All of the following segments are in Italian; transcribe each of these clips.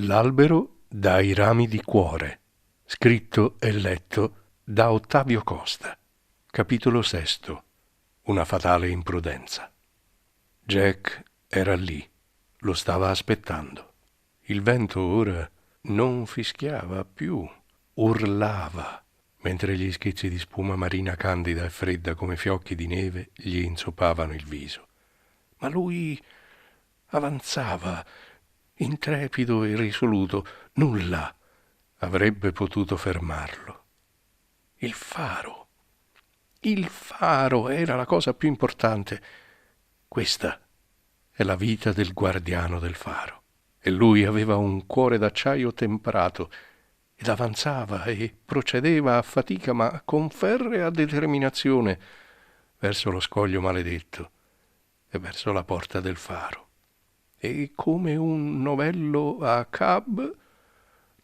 L'albero dai rami di cuore, scritto e letto da Ottavio Costa. Capitolo sesto. Una fatale imprudenza. Jack era lì, lo stava aspettando. Il vento ora non fischiava più, urlava, mentre gli schizzi di spuma marina candida e fredda come fiocchi di neve gli insoppavano il viso. Ma lui avanzava, intrepido e risoluto. Nulla avrebbe potuto fermarlo. Il faro. Il faro era la cosa più importante. Questa è la vita del guardiano del faro. E lui aveva un cuore d'acciaio temperato ed avanzava e procedeva a fatica ma con ferrea determinazione verso lo scoglio maledetto e verso la porta del faro. E come un novello a cab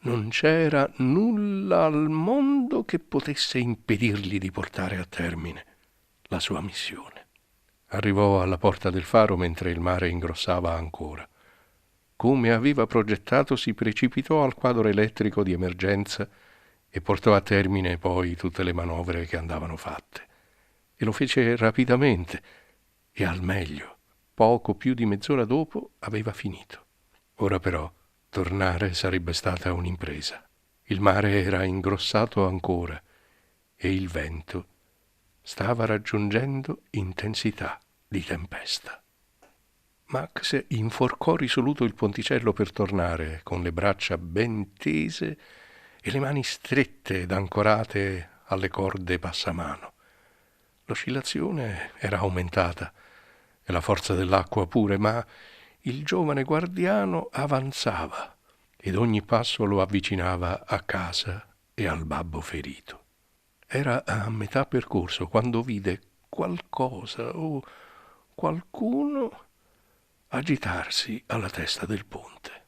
non c'era nulla al mondo che potesse impedirgli di portare a termine la sua missione. Arrivò alla porta del faro mentre il mare ingrossava ancora. Come aveva progettato, si precipitò al quadro elettrico di emergenza e portò a termine poi tutte le manovre che andavano fatte. E lo fece rapidamente e al meglio. Poco più di mezz'ora dopo aveva finito. Ora però tornare sarebbe stata un'impresa. Il mare era ingrossato ancora e il vento stava raggiungendo intensità di tempesta. Max inforcò risoluto il ponticello per tornare, con le braccia ben tese e le mani strette ed ancorate alle corde passamano. L'oscillazione era aumentata e la forza dell'acqua pure, ma il giovane guardiano avanzava ed ogni passo lo avvicinava a casa e al babbo ferito. Era a metà percorso quando vide qualcosa o qualcuno agitarsi alla testa del ponte.